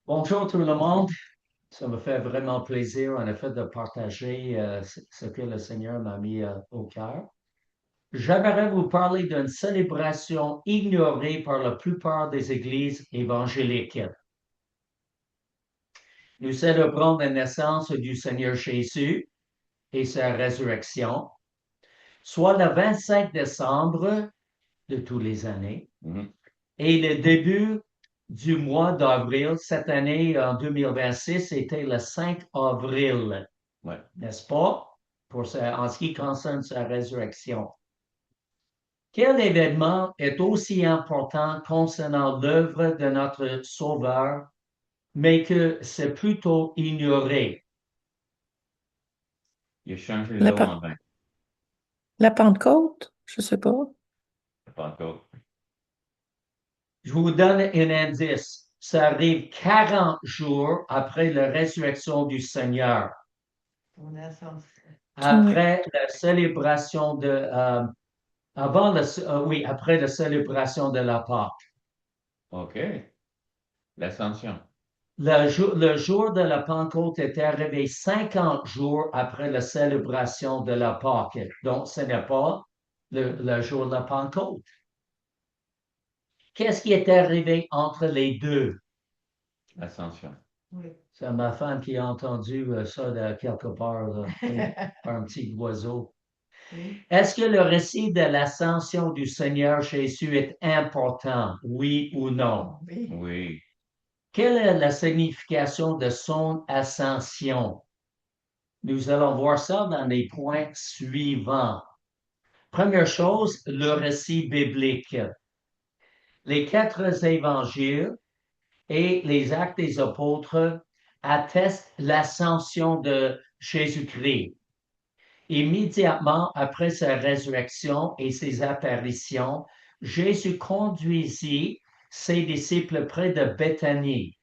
Bonjour tout le monde. Ça me fait vraiment plaisir, en effet, de partager ce que le Seigneur m'a mis au cœur. J'aimerais vous parler d'une célébration ignorée par la plupart des églises évangéliques. Nous célébrons la naissance du Seigneur Jésus et sa résurrection, soit le 25 décembre de tous les années et le début du mois d'avril. Cette année, en 2026, était le 5 avril. Ouais. N'est-ce pas? En ce qui concerne sa résurrection. Quel événement est aussi important concernant l'œuvre de notre Sauveur, mais que c'est plutôt ignoré? Il a changé La, l'eau Pen- en vin. la Pentecôte, je sais pas. Pas encore. Je vous donne un indice. Ça arrive 40 jours après la résurrection du Seigneur, après la célébration après la célébration de la Pâque. OK. L'ascension. Le jour de la Pentecôte est arrivé 50 jours après la célébration de la Pâque. Donc, ce n'est pas le jour de la Pentecôte. Qu'est-ce qui est arrivé entre les deux? L'ascension. C'est ma femme qui a entendu ça de quelque part, là, par un petit oiseau. Est-ce que le récit de l'ascension du Seigneur Jésus est important, oui ou non? Oui. Quelle est la signification de son ascension? Nous allons voir ça dans les points suivants. Première chose, le récit biblique. Les quatre évangiles et les actes des apôtres attestent l'ascension de Jésus-Christ. Immédiatement après sa résurrection et ses apparitions, Jésus conduisit ses disciples près de Béthanie.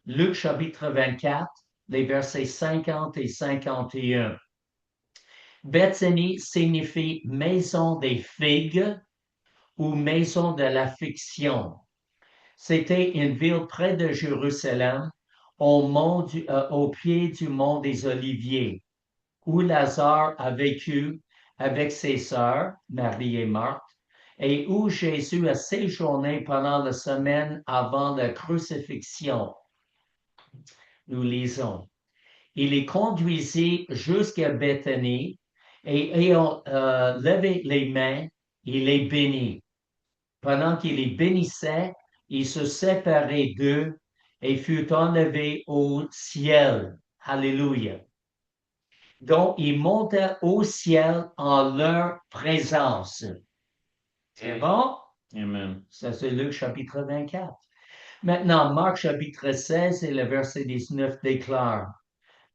Luc chapitre 24, les versets 50 et 51. Béthanie signifie maison des figues ou maison de l'affliction. C'était une ville près de Jérusalem, au pied du mont des Oliviers, où Lazare a vécu avec ses sœurs, Marie et Marthe, et où Jésus a séjourné pendant la semaine avant la crucifixion. Nous lisons. Il les conduisit jusqu'à Béthanie et ayant levé les mains, il les bénit. Pendant qu'il les bénissait, il se séparait d'eux et fut enlevé au ciel. Alléluia. Donc, il monta au ciel en leur présence. C'est bon? Amen. Ça, c'est Luc chapitre 24. Maintenant, Marc chapitre 16 et le verset 19 déclare.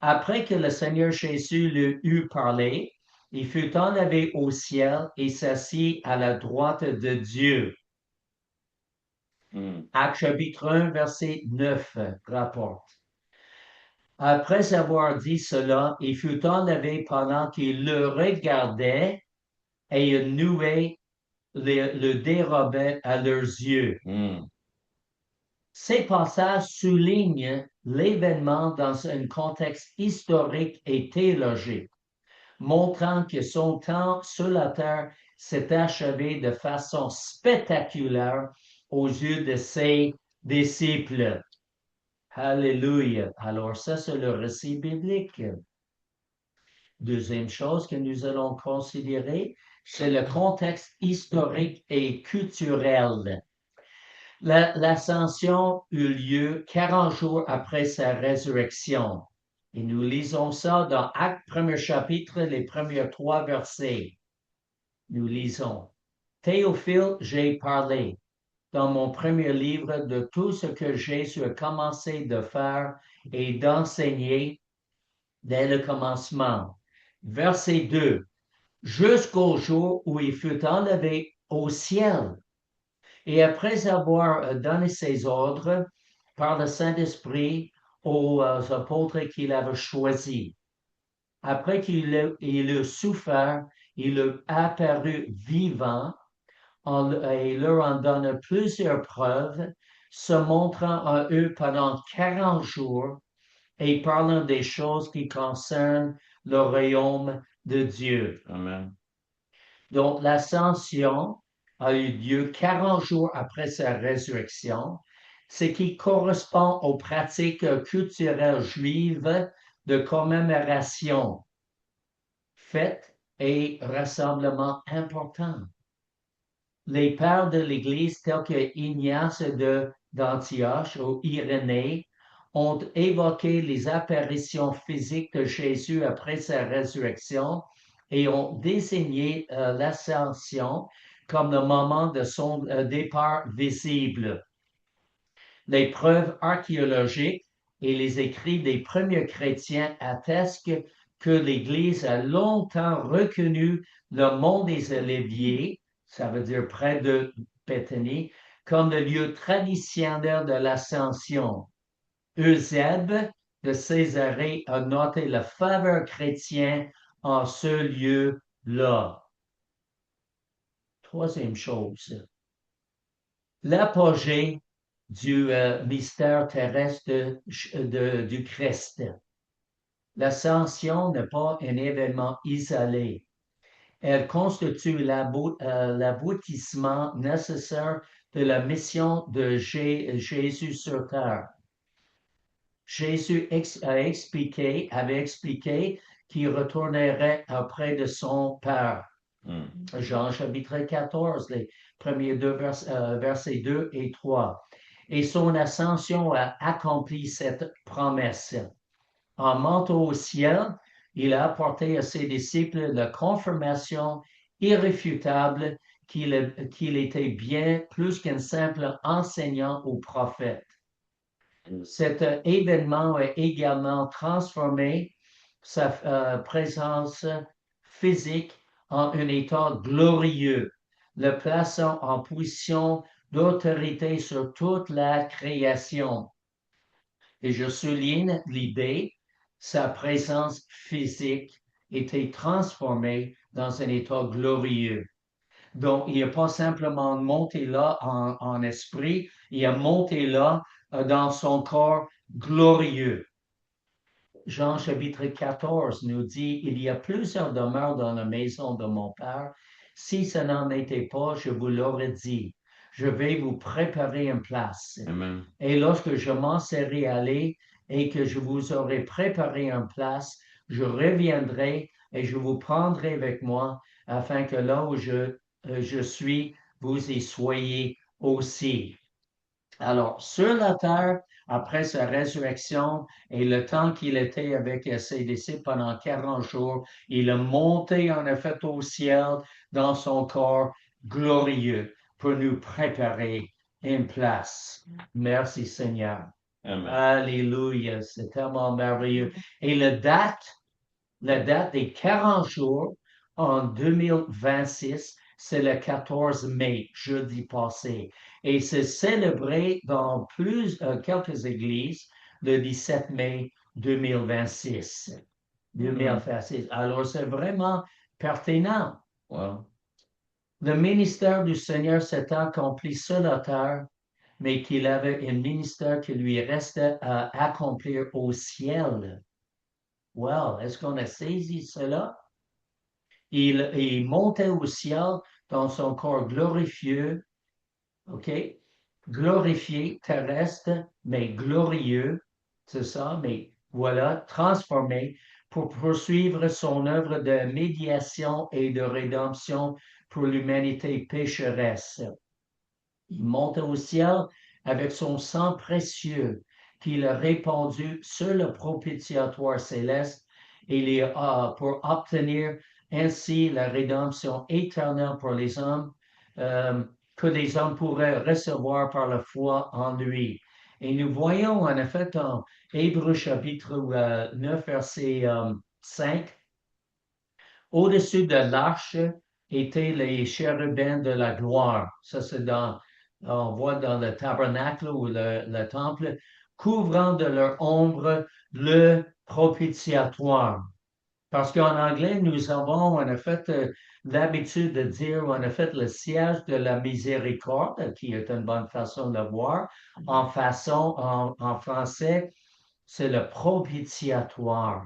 Après que le Seigneur Jésus lui eut parlé, il fut enlevé au ciel et s'assit à la droite de Dieu. Acte chapitre 1, verset 9 rapporte. Après avoir dit cela, il fut enlevé pendant qu'il le regardait et une nuée le dérobait à leurs yeux. Ces passages soulignent l'événement dans un contexte historique et théologique, montrant que son temps sur la terre s'est achevé de façon spectaculaire aux yeux de ses disciples. Alléluia. Alors ça, c'est le récit biblique. Deuxième chose que nous allons considérer, c'est le contexte historique et culturel. L'ascension eut lieu 40 jours après sa résurrection. Et nous lisons ça dans Actes, premier chapitre, les premiers 3 versets. Nous lisons. Théophile, j'ai parlé dans mon premier livre de tout ce que Jésus a commencé de faire et d'enseigner dès le commencement. Verset 2. Jusqu'au jour où il fut enlevé au ciel. Et après avoir donné ses ordres par le Saint-Esprit aux apôtres qu'il avait choisis, après qu'il eut souffert, il eut apparu vivant et leur en donna plusieurs preuves, se montrant à eux pendant 40 jours et parlant des choses qui concernent le royaume de Dieu. Amen. Donc, l'ascension a eu lieu 40 jours après sa résurrection, ce qui correspond aux pratiques culturelles juives de commémoration, fêtes et rassemblements importants. Les pères de l'Église, tels que Ignace d'Antioche ou Irénée, ont évoqué les apparitions physiques de Jésus après sa résurrection et ont désigné l'ascension comme le moment de son départ visible. Les preuves archéologiques et les écrits des premiers chrétiens attestent que l'Église a longtemps reconnu le mont des Oliviers, ça veut dire près de Béthanie, comme le lieu traditionnel de l'ascension. Eusèbe de Césarée a noté la faveur chrétienne en ce lieu-là. Troisième chose, l'apogée du mystère terrestre du Christ. L'ascension n'est pas un événement isolé. Elle constitue l'aboutissement nécessaire de la mission de Jésus sur terre. Jésus avait expliqué qu'il retournerait auprès de son Père. Jean chapitre 14, les premiers deux versets 2 et 3. Et son ascension a accompli cette promesse. En montant au ciel, il a apporté à ses disciples la confirmation irréfutable qu'il était bien plus qu'un simple enseignant ou prophète. Cet événement a également transformé sa présence physique en un état glorieux, le plaçant en position d'autorité sur toute la création. Et je souligne l'idée, sa présence physique était transformée dans un état glorieux. Donc, il n'a pas simplement monté là en esprit, il a monté là dans son corps glorieux. Jean chapitre 14 nous dit, il y a plusieurs demeures dans la maison de mon Père. Si ce n'en était pas, je vous l'aurais dit. Je vais vous préparer une place. Amen. Et lorsque je m'en serai allé et que je vous aurai préparé une place, je reviendrai et je vous prendrai avec moi afin que là où je suis, vous y soyez aussi. Alors, sur la terre, après sa résurrection et le temps qu'il était avec ses disciples pendant 40 jours, il est monté en effet au ciel dans son corps glorieux pour nous préparer une place. Merci Seigneur. Amen. Alléluia, c'est tellement merveilleux. Et la date des 40 jours en 2026, c'est le 14 mai, jeudi passé. Et c'est célébré dans quelques églises le 17 mai 2026. 2026. Alors, c'est vraiment pertinent. Well, Le ministère du Seigneur s'est accompli sur la terre, mais qu'il avait un ministère qui lui restait à accomplir au ciel. Well, est-ce qu'on a saisi cela? Il montait au ciel dans son corps glorifié, OK? Glorifié, terrestre, mais glorieux, c'est ça, mais voilà, transformé pour poursuivre son œuvre de médiation et de rédemption pour l'humanité pécheresse. Il monte au ciel avec son sang précieux qu'il a répandu sur le propitiatoire céleste et pour obtenir ainsi la rédemption éternelle pour les hommes que les hommes pourraient recevoir par la foi en lui. Et nous voyons en effet dans Hébreux chapitre 9, verset 5, au-dessus de l'arche étaient les chérubins de la gloire. Ça, c'est on voit dans le tabernacle ou le temple, couvrant de leur ombre le propitiatoire. Parce qu'en anglais, on a fait l'habitude de dire, on a fait le siège de la miséricorde, qui est une bonne façon de le voir. En français, c'est le propitiatoire.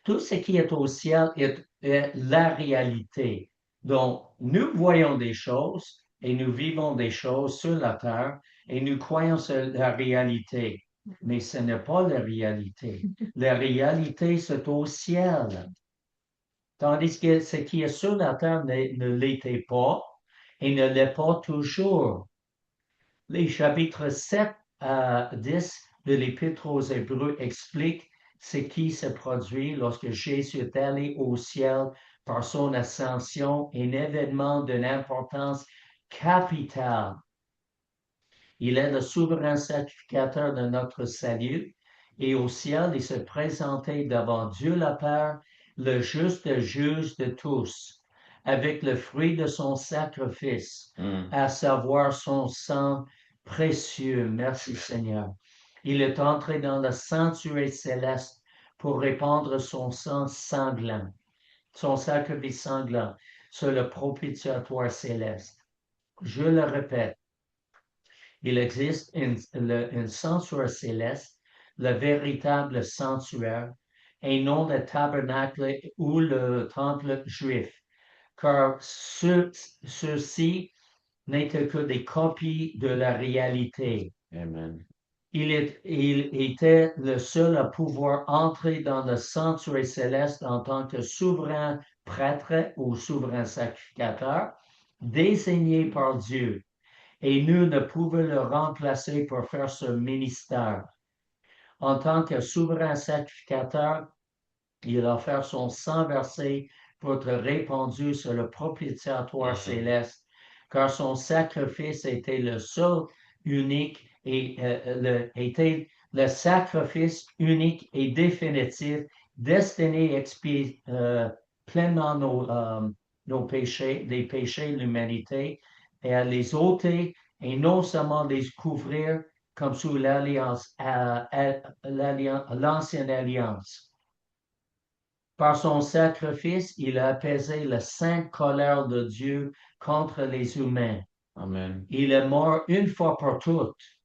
Tout ce qui est au ciel est la réalité. Donc, nous voyons des choses et nous vivons des choses sur la terre et nous croyons sur la réalité. Mais ce n'est pas la réalité. La réalité, c'est au ciel. Tandis que ce qui est sur la terre ne l'était pas et ne l'est pas toujours. Les chapitres 7 à 10 de l'Épître aux Hébreux expliquent ce qui se produit lorsque Jésus est allé au ciel par son ascension, un événement d'une importance capitale. Il est le souverain sacrificateur de notre salut et au ciel, il se présentait devant Dieu le Père, le juste juge de tous, avec le fruit de son sacrifice, à savoir son sang précieux. Merci Seigneur. Il est entré dans le sanctuaire céleste pour répandre son sang sanglant, son sacrifice sanglant sur le propitiatoire céleste. Je le répète, il existe un sanctuaire céleste, le véritable sanctuaire, et non le tabernacle ou le temple juif, car ceux-ci n'étaient que des copies de la réalité. Amen. Il était le seul à pouvoir entrer dans le sanctuaire céleste en tant que souverain prêtre ou souverain sacrificateur, désigné par Dieu. Et nous ne pouvons le remplacer pour faire ce ministère. En tant que souverain sacrificateur, il a offert son sang versé pour être répandu sur le propitiatoire céleste, car son sacrifice était le seul, unique et était le sacrifice unique et définitif destiné à expier pleinement nos péchés, les péchés de l'humanité, et à les ôter et non seulement les couvrir comme sous l'ancienne alliance. Par son sacrifice, il a apaisé la sainte colère de Dieu contre les humains. Amen. Il est mort une fois pour toutes.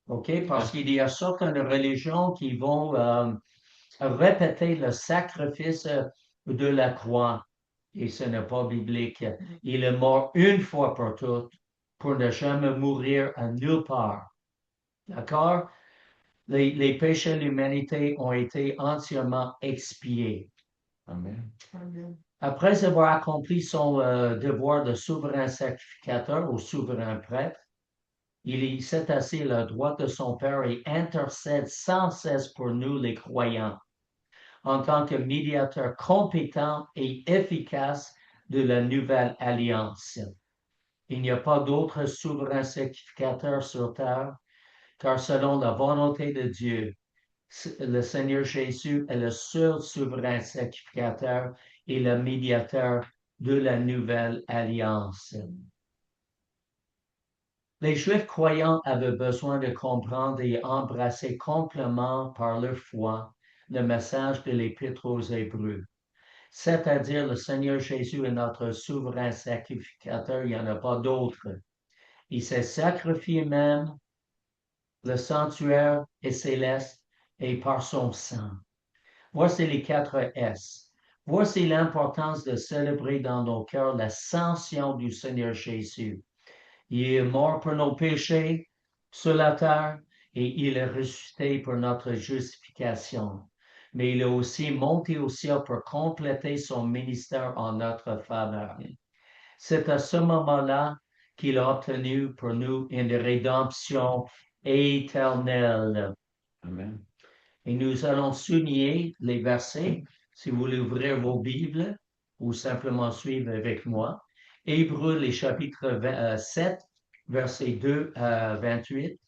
OK? Parce qu'il y a certaines religions qui vont répéter le sacrifice de la croix. Et ce n'est pas biblique. Il est mort une fois pour toutes pour ne jamais mourir à nulle part. D'accord? Les péchés de l'humanité ont été entièrement expiés. Amen. Après avoir accompli son devoir de souverain sacrificateur ou souverain prêtre, il s'est assis à la droite de son Père et intercède sans cesse pour nous les croyants, en tant que médiateur compétent et efficace de la nouvelle alliance. Il n'y a pas d'autre souverain sacrificateur sur terre, car selon la volonté de Dieu, le Seigneur Jésus est le seul souverain sacrificateur et le médiateur de la nouvelle alliance. Les Juifs croyants avaient besoin de comprendre et embrasser complètement par leur foi le message de l'Épître aux Hébreux, c'est-à-dire le Seigneur Jésus est notre souverain sacrificateur, il n'y en a pas d'autre. Il s'est sacrifié même, le sanctuaire est céleste et par son sang. Voici les 4 S. Voici l'importance de célébrer dans nos cœurs l'ascension du Seigneur Jésus. Il est mort pour nos péchés sur la terre et il est ressuscité pour notre justification. Mais il est aussi monté au ciel pour compléter son ministère en notre faveur. C'est à ce moment-là qu'il a obtenu pour nous une rédemption éternelle. Amen. Et nous allons souligner les versets, si vous voulez ouvrir vos Bibles ou simplement suivre avec moi. Hébreux, les chapitres 7, versets 2 à 28,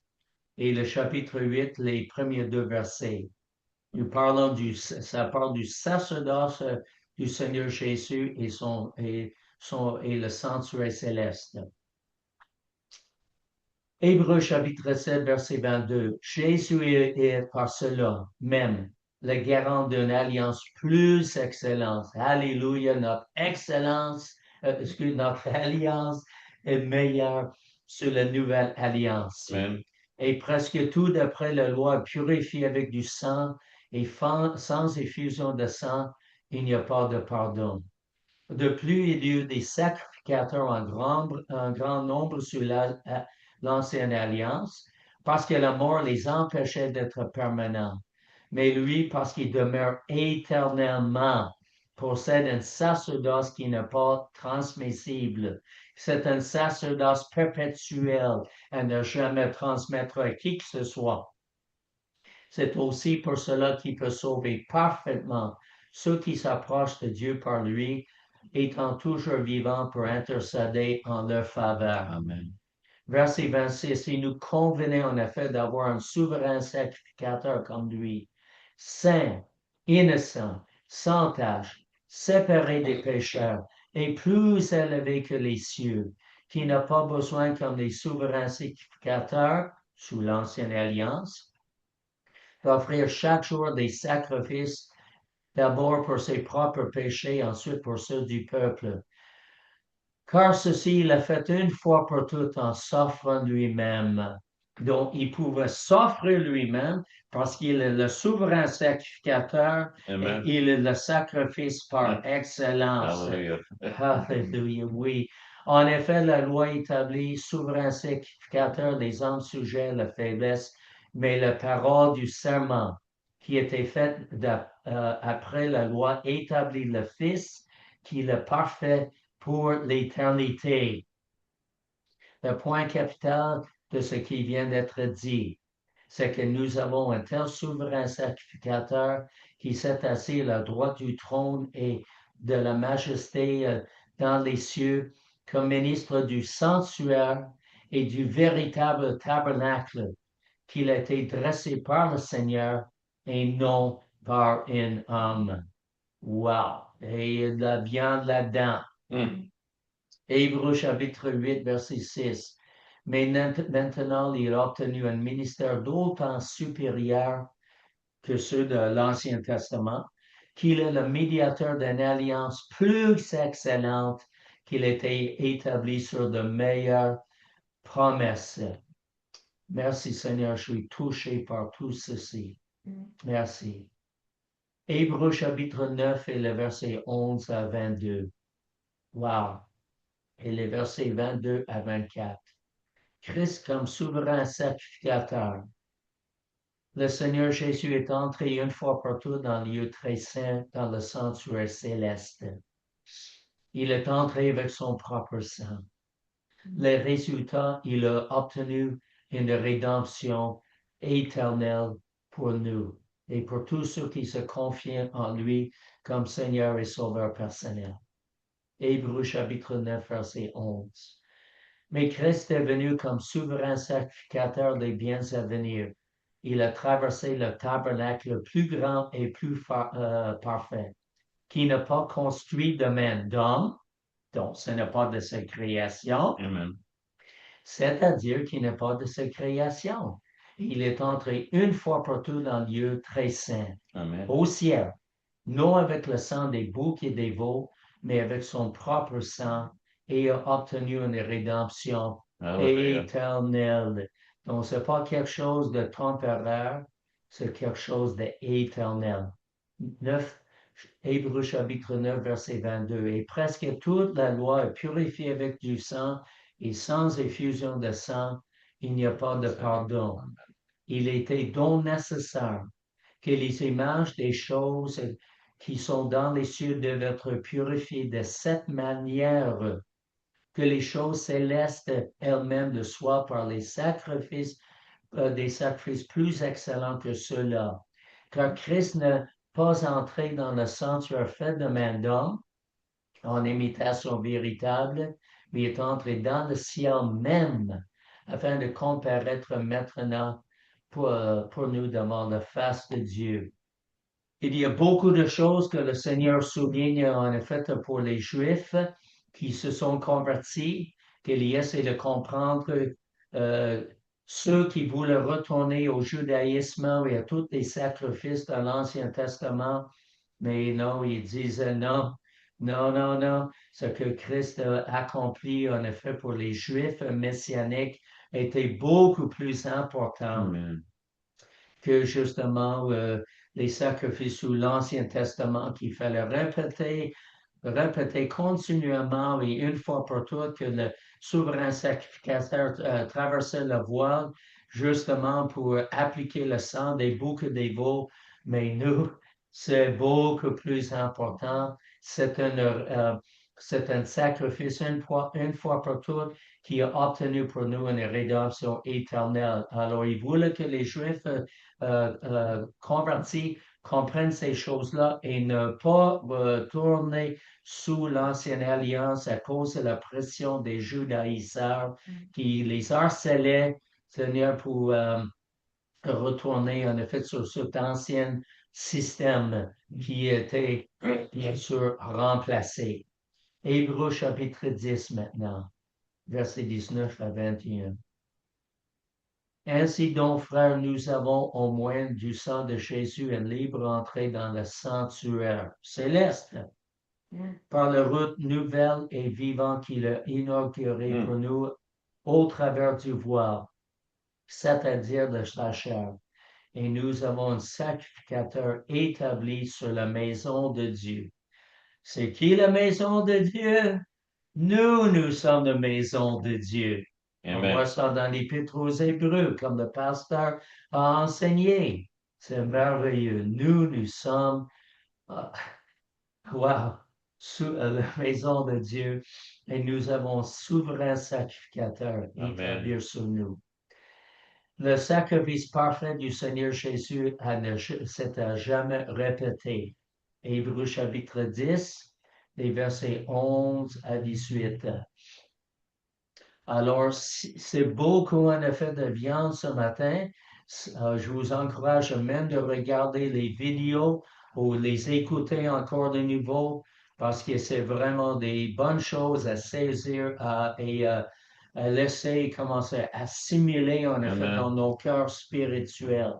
et le chapitre 8, les premiers 2 versets. Nous parlons ça parle du sacerdoce du Seigneur Jésus et le sanctuaire céleste. Hébreux chapitre 7, verset 22. Jésus est par cela même le garant d'une alliance plus excellente. Alléluia, notre notre alliance est meilleure sur la nouvelle alliance. Amen. Et presque tout d'après la loi purifié avec du sang et sans effusion de sang, il n'y a pas de pardon. De plus, il y a eu des sacrificateurs en grand nombre sur l'ancienne alliance, parce que la mort les empêchait d'être permanents. Mais lui, parce qu'il demeure éternellement, possède un sacerdoce qui n'est pas transmissible. C'est un sacerdoce perpétuel à ne jamais transmettre à qui que ce soit. C'est aussi pour cela qu'il peut sauver parfaitement ceux qui s'approchent de Dieu par lui, étant toujours vivant pour intercéder en leur faveur. Amen. Verset 26, il nous convenait en effet d'avoir un souverain sacrificateur comme lui, saint, innocent, sans tache, séparé des pécheurs et plus élevé que les cieux, qui n'a pas besoin comme les souverains sacrificateurs sous l'ancienne alliance, d'offrir chaque jour des sacrifices, d'abord pour ses propres péchés, ensuite pour ceux du peuple. Car ceci, il l'a fait une fois pour toutes en s'offrant lui-même. Donc, il pouvait s'offrir lui-même parce qu'il est le souverain sacrificateur Amen. et il est le sacrifice par excellence. Hallelujah. Alléluia, oui. En effet, la loi établit souverain sacrificateur des hommes sujets à la faiblesse, mais la parole du serment qui était faite après la loi établit le Fils qui est le parfait pour l'éternité. Le point capital de ce qui vient d'être dit, c'est que nous avons un tel souverain sacrificateur qui s'est assis à la droite du trône et de la majesté dans les cieux comme ministre du sanctuaire et du véritable tabernacle qu'il a été dressé par le Seigneur et non par un homme. Wow! Et il y a de la viande là-dedans. Hébreux chapitre 8, verset 6. Mais maintenant, il a obtenu un ministère d'autant supérieur que ceux de l'Ancien Testament, qu'il est le médiateur d'une alliance plus excellente, qu'il était établi sur de meilleures promesses. Merci Seigneur, je suis touché par tout ceci. Merci. Hébreux chapitre 9 et le verset 11 à 22. Wow! Et les versets 22 à 24. Christ comme souverain sacrificateur. Le Seigneur Jésus est entré une fois pour toutes dans le lieu très saint, dans le sanctuaire céleste. Il est entré avec son propre sang. Le résultat, il a obtenu une rédemption éternelle pour nous et pour tous ceux qui se confient en lui comme Seigneur et Sauveur personnel. Hébreux chapitre 9, verset 11. Mais Christ est venu comme souverain sacrificateur des biens à venir. Il a traversé le tabernacle plus grand et plus parfait, qui n'a pas construit de main d'homme, donc ce n'est pas de sa création, Amen. c'est-à-dire qu'il n'est pas de sa création. Il est entré une fois pour toutes dans le lieu très saint, Amen. au ciel, non avec le sang des boucs et des veaux, mais avec son propre sang, et a obtenu une rédemption Hallelujah. éternelle. Donc, ce n'est pas quelque chose de temporaire, c'est quelque chose d'éternel. 9, Hébreux chapitre 9, verset 22. Et presque toute la loi est purifiée avec du sang, et sans effusion de sang, il n'y a pas de pardon. Il était donc nécessaire que les images des choses qui sont dans les cieux devaient être purifiées de cette manière, que les choses célestes elles-mêmes le soient par les sacrifices, des sacrifices plus excellents que ceux-là. Car Christ n'est pas entré dans le sanctuaire fait de main d'homme, en imitation véritable, mais est entré dans le ciel même, afin de comparaître maintenant pour nous devant la face de Dieu. Il y a beaucoup de choses que le Seigneur souligne en effet pour les Juifs qui se sont convertis, qu'il essaie de comprendre Ceux qui voulaient retourner au judaïsme et à tous les sacrifices de l'Ancien Testament, mais non, ils disaient non, non, non, non. Ce que Christ a accompli, en effet, pour les Juifs messianiques était beaucoup plus important Amen. que justement les sacrifices sous l'Ancien Testament qu'il fallait répéter continuellement et une fois pour toutes que le souverain sacrificateur traversait le voile justement pour appliquer le sang des boucs et des veaux. Mais nous, c'est beaucoup plus important. C'est un sacrifice une fois pour toutes qui a obtenu pour nous une rédemption éternelle. Alors, il voulait que les Juifs convertis comprennent ces choses-là et ne pas tourner sous l'ancienne alliance à cause de la pression des judaïseurs qui les harcelaient, Seigneur, pour retourner en effet sur cet ancien système qui était bien sûr remplacé. Hébreux chapitre 10 maintenant, versets 19 à 21. Ainsi donc, frères, nous avons au moins du sang de Jésus une libre entrée dans le sanctuaire céleste par la route nouvelle et vivante qu'il a inaugurée pour nous au travers du voile, c'est-à-dire de sa chair. Et nous avons un sacrificateur établi sur la maison de Dieu. C'est qui la maison de Dieu? Nous sommes la maison de Dieu. On Amen. voit ça dans l'Épître aux Hébreux, comme le pasteur a enseigné. C'est merveilleux. Nous sommes, sous la maison de Dieu et nous avons un souverain sacrificateur établi sur nous. Le sacrifice parfait du Seigneur Jésus s'est à jamais répété. Hébreux chapitre 10, les versets 11 à 18. Alors, c'est beaucoup en effet de viande ce matin. Je vous encourage même de regarder les vidéos ou les écouter encore de nouveau parce que c'est vraiment des bonnes choses à saisir et à laisser commencer à assimiler en effet dans nos cœurs spirituels.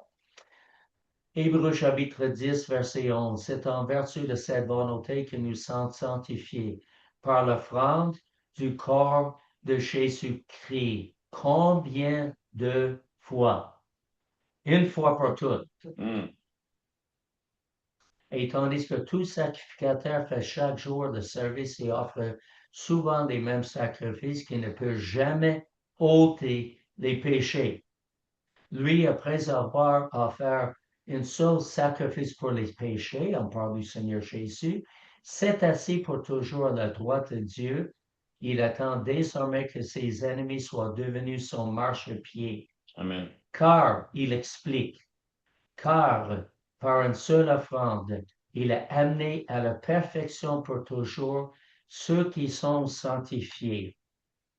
Hébreux chapitre 10, verset 11. C'est en vertu de cette volonté que nous sommes sanctifiés par l'offrande du corps de Jésus-Christ. Combien de fois? Une fois pour toutes. Et tandis que tout sacrificateur fait chaque jour de service et offre souvent les mêmes sacrifices qui ne peuvent jamais ôter les péchés. Lui, après avoir offert un seul sacrifice pour les péchés, on parle du Seigneur Jésus, s'est assis pour toujours à la droite de Dieu. Il attend désormais que ses ennemis soient devenus son marchepied. Amen. Car, il explique, car par une seule offrande, il a amené à la perfection pour toujours ceux qui sont sanctifiés.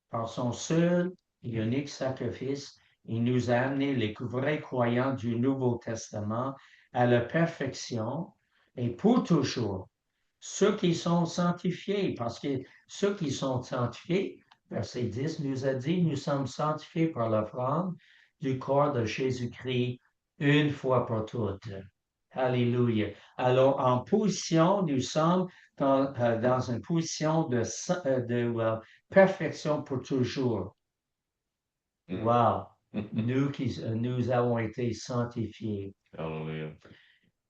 Par son seul et unique sacrifice, il nous a amené les vrais croyants du Nouveau Testament à la perfection et pour toujours. Ceux qui sont sanctifiés, parce que ceux qui sont sanctifiés, verset 10 nous a dit, nous sommes sanctifiés par l'offrande du corps de Jésus-Christ une fois pour toutes. Alléluia. Alors, en position, nous sommes dans une position de perfection pour toujours. Wow! Nous avons été sanctifiés. Hallelujah.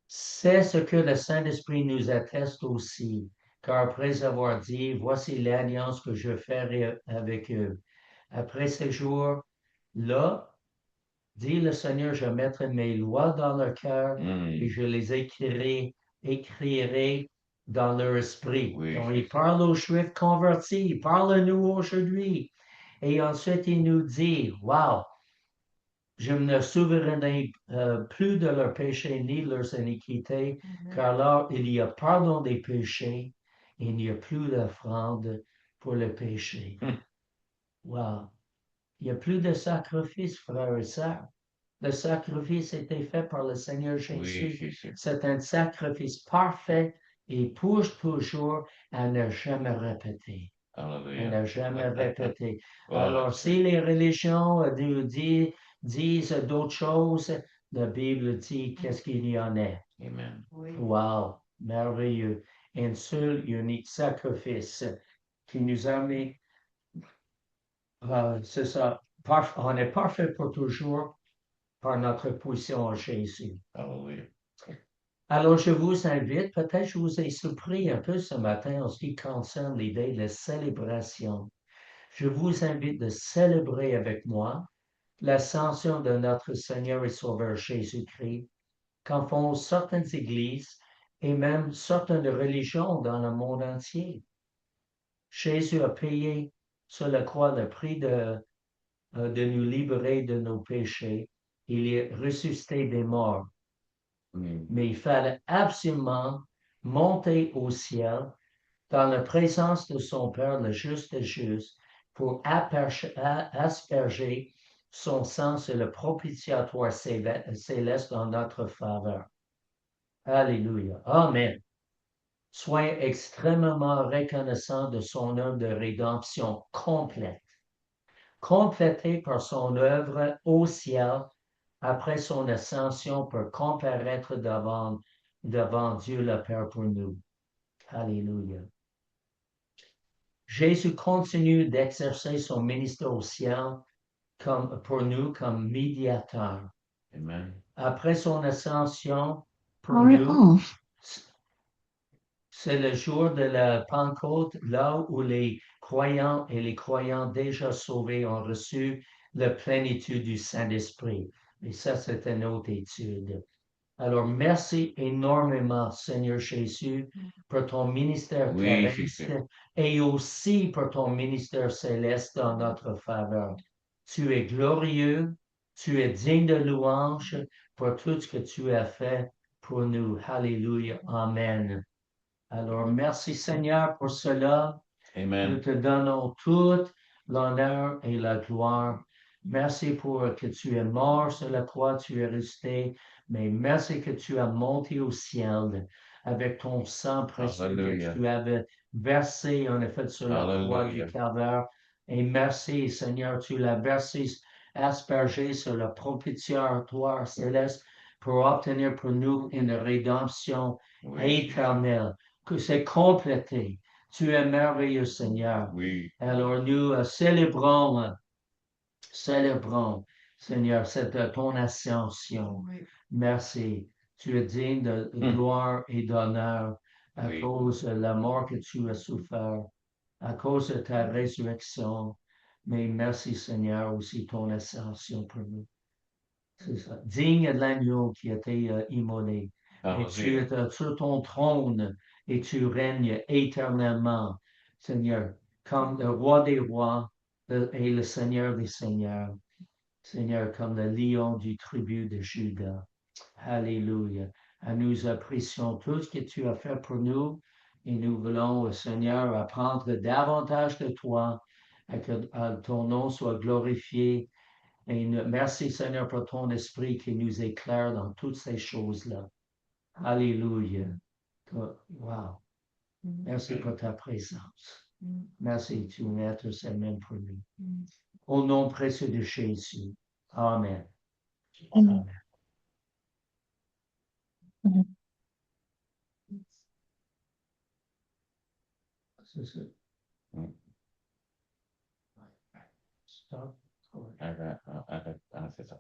C'est ce que le Saint-Esprit nous atteste aussi, car après avoir dit, voici l'alliance que je ferai avec eux. Après ces jours-là, dit le Seigneur, je mettrai mes lois dans leur cœur et je les écrirai dans leur esprit. Oui. Donc, il parle aux Juifs convertis, il parle à nous aujourd'hui. Et ensuite, il nous dit, wow, je ne me souviendrai plus de leurs péchés ni de leurs iniquités, car là, il y a pardon des péchés et il n'y a plus d'offrande pour le péché. Wow. Il n'y a plus de sacrifice, frères et sœurs. Le sacrifice a été fait par le Seigneur Jésus. Oui, C'est un sacrifice parfait et pour toujours à ne jamais répéter. Hallelujah. À ne jamais répéter. Wow. Alors, si les religions nous disent disent d'autres choses, la Bible dit qu'est-ce qu'il y en est. Amen. Wow, merveilleux. Un seul unique sacrifice qui nous a mis, c'est ça, on est parfait pour toujours par notre position en Jésus. Hallelujah. Alors, je vous invite, peut-être je vous ai surpris un peu ce matin en ce qui concerne l'idée de célébration. Je vous invite de célébrer avec moi l'ascension de notre Seigneur et Sauveur Jésus-Christ, qu'en font certaines églises et même certaines religions dans le monde entier. Jésus a payé sur la croix le prix de nous libérer de nos péchés. Il est ressuscité des morts. Mais il fallait absolument monter au ciel dans la présence de son Père, le juste et juste, pour asperger son sang sur le propitiatoire céleste en notre faveur. Alléluia. Amen. Soyez extrêmement reconnaissants de son œuvre de rédemption complète, complétée par son œuvre au ciel après son ascension pour comparaître devant Dieu le Père pour nous. Alléluia. Jésus continue d'exercer son ministère au ciel pour nous comme médiateur. Amen. Après son ascension, pour nous, c'est le jour de la Pentecôte, là où les croyants et les croyants déjà sauvés ont reçu la plénitude du Saint-Esprit. Et ça, c'est une autre étude. Alors, merci énormément, Seigneur Jésus, pour ton ministère terrestre et aussi pour ton ministère céleste dans notre faveur. Tu es glorieux, tu es digne de louange pour tout ce que tu as fait pour nous. Alléluia. Amen. Alors, merci Seigneur pour cela. Amen. Nous te donnons toute l'honneur et la gloire. Merci pour que tu es mort sur la croix, tu es resté, mais merci que tu as monté au ciel avec ton sang précieux que tu avais versé en effet sur la croix du Calvaire. Et merci Seigneur, tu l'as versé, aspergé sur le propitiatoire céleste pour obtenir pour nous une rédemption éternelle, que c'est complété. Tu es merveilleux, Seigneur. Oui. Alors nous célébrons, Seigneur, ton ascension. Merci. Tu es digne de gloire et d'honneur à cause de la mort que tu as souffert, à cause de ta résurrection. Mais merci, Seigneur, aussi ton ascension pour nous. C'est ça. Digne de l'agneau qui a été immolé. Et tu es sur ton trône et tu règnes éternellement, Seigneur, comme le roi des rois et le Seigneur des seigneurs. Seigneur, comme le lion du tribu de Juda. Alléluia. Nous apprécions tout ce que tu as fait pour nous et nous voulons, Seigneur, apprendre davantage de toi, et que ton nom soit glorifié. Et merci, Seigneur, pour ton esprit qui nous éclaire dans toutes ces choses-là. Alléluia. Wow. Merci pour ta présence. Merci, tu es être même pour nous. Au nom précieux de Jésus. Amen. Amen. C'est ça. Stop. C'est ça.